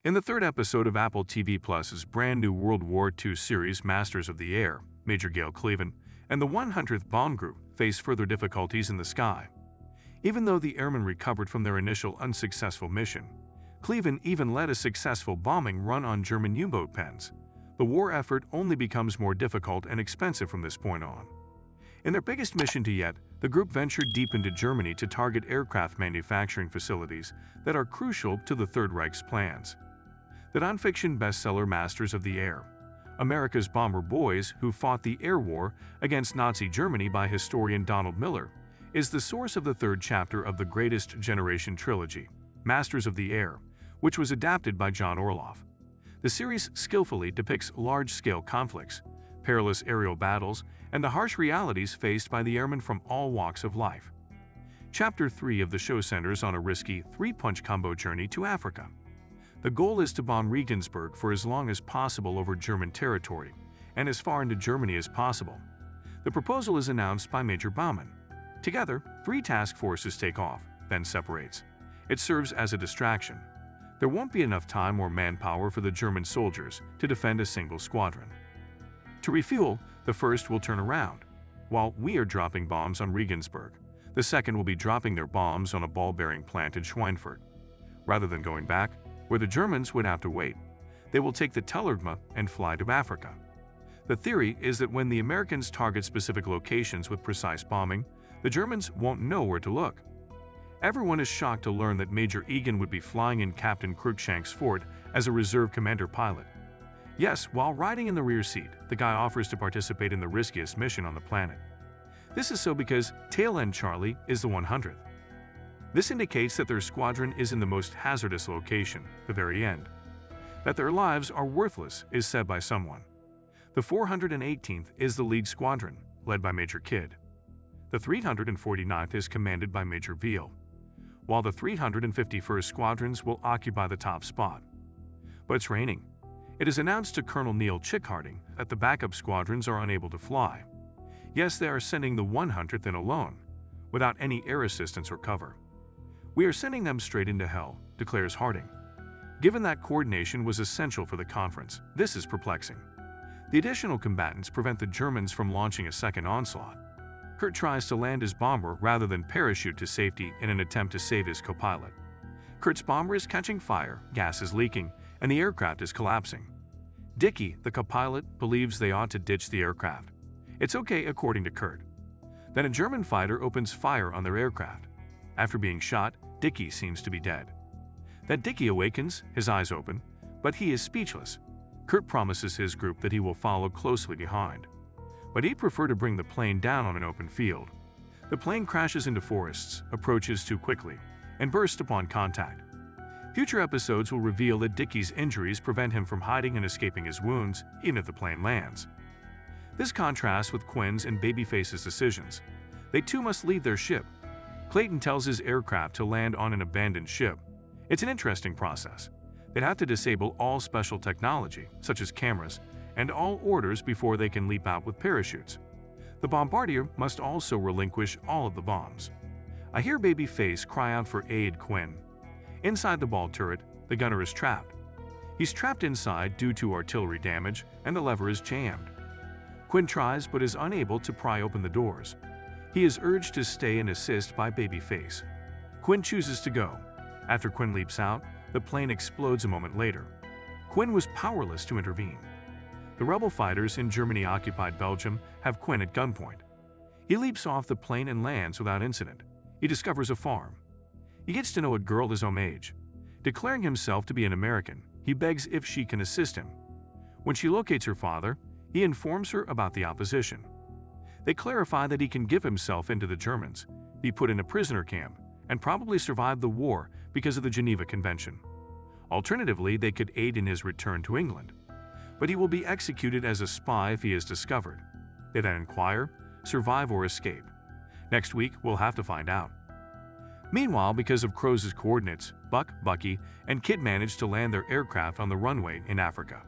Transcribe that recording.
In the third episode of Apple TV Plus's brand new World War II series Masters of the Air, Major Gail Cleven and the 100th Bomb Group face further difficulties in the sky. Even though the airmen recovered from their initial unsuccessful mission, Cleven even led a successful bombing run on German U-boat pens. The war effort only becomes more difficult and expensive from this point on. In their biggest mission to yet, the group ventured deep into Germany to target aircraft manufacturing facilities that are crucial to the Third Reich's plans. The nonfiction bestseller Masters of the Air, America's Bomber Boys Who Fought the Air War Against Nazi Germany by historian Donald Miller, is the source of the third chapter of the Greatest Generation trilogy, Masters of the Air, which was adapted by John Orloff. The series skillfully depicts large-scale conflicts, perilous aerial battles, and the harsh realities faced by the airmen from all walks of life. Chapter 3 of the show centers on a risky three-punch combo journey to Africa. The goal is to bomb Regensburg for as long as possible over German territory and as far into Germany as possible. The proposal is announced by Major Baumann. Together, 3 task forces take off, then separates. It serves as a distraction. There won't be enough time or manpower for the German soldiers to defend a single squadron. To refuel, the first will turn around. While we are dropping bombs on Regensburg, the second will be dropping their bombs on a ball-bearing plant in Schweinfurt. Rather than going back, where the Germans would have to wait, they will take the Tellergma and fly to Africa. The theory is that when the Americans target specific locations with precise bombing, the Germans won't know where to look. Everyone is shocked to learn that Major Egan would be flying in Captain Cruikshank's Ford as a reserve commander pilot. Yes, while riding in the rear seat, the guy offers to participate in the riskiest mission on the planet. This is so because Tail End Charlie is the 100th. This indicates that their squadron is in the most hazardous location, the very end. That their lives are worthless is said by someone. The 418th is the lead squadron, led by Major Kidd. The 349th is commanded by Major Veal, while the 351st squadrons will occupy the top spot. But it's raining. It is announced to Colonel Neil Chickharding that the backup squadrons are unable to fly. Yes, they are sending the 100th in alone, without any air assistance or cover. We are sending them straight into hell, declares Harding. Given that coordination was essential for the conference, this is perplexing. The additional combatants prevent the Germans from launching a second onslaught. Kurt tries to land his bomber rather than parachute to safety in an attempt to save his co-pilot. Kurt's bomber is catching fire, gas is leaking, and the aircraft is collapsing. Dickie, the co-pilot, believes they ought to ditch the aircraft. It's okay according to Kurt. Then a German fighter opens fire on their aircraft. After being shot, Dickie seems to be dead. That Dickie awakens, his eyes open, but he is speechless. Kurt promises his group that he will follow closely behind. But he'd prefer to bring the plane down on an open field. The plane crashes into forests, approaches too quickly, and bursts upon contact. Future episodes will reveal that Dickie's injuries prevent him from hiding and escaping his wounds, even if the plane lands. This contrasts with Quinn's and Babyface's decisions. They too must leave their ship. Clayton tells his aircraft to land on an abandoned ship. It's an interesting process. They'd have to disable all special technology, such as cameras, and all orders before they can leap out with parachutes. The bombardier must also relinquish all of the bombs. I hear Babyface cry out for aid, Quinn. Inside the ball turret, the gunner is trapped. He's trapped inside due to artillery damage, and the lever is jammed. Quinn tries but is unable to pry open the doors. He is urged to stay and assist by Babyface. Quinn chooses to go. After Quinn leaps out, the plane explodes a moment later. Quinn was powerless to intervene. The rebel fighters in Germany-occupied Belgium have Quinn at gunpoint. He leaps off the plane and lands without incident. He discovers a farm. He gets to know a girl his own age. Declaring himself to be an American, he begs if she can assist him. When she locates her father, he informs her about the opposition. They clarify that he can give himself into the Germans, be put in a prisoner camp, and probably survive the war because of the Geneva Convention. Alternatively, they could aid in his return to England. But he will be executed as a spy if he is discovered. They then inquire, survive or escape. Next week, we'll have to find out. Meanwhile, because of Crow's coordinates, Buck, Bucky, and Kid manage to land their aircraft on the runway in Africa.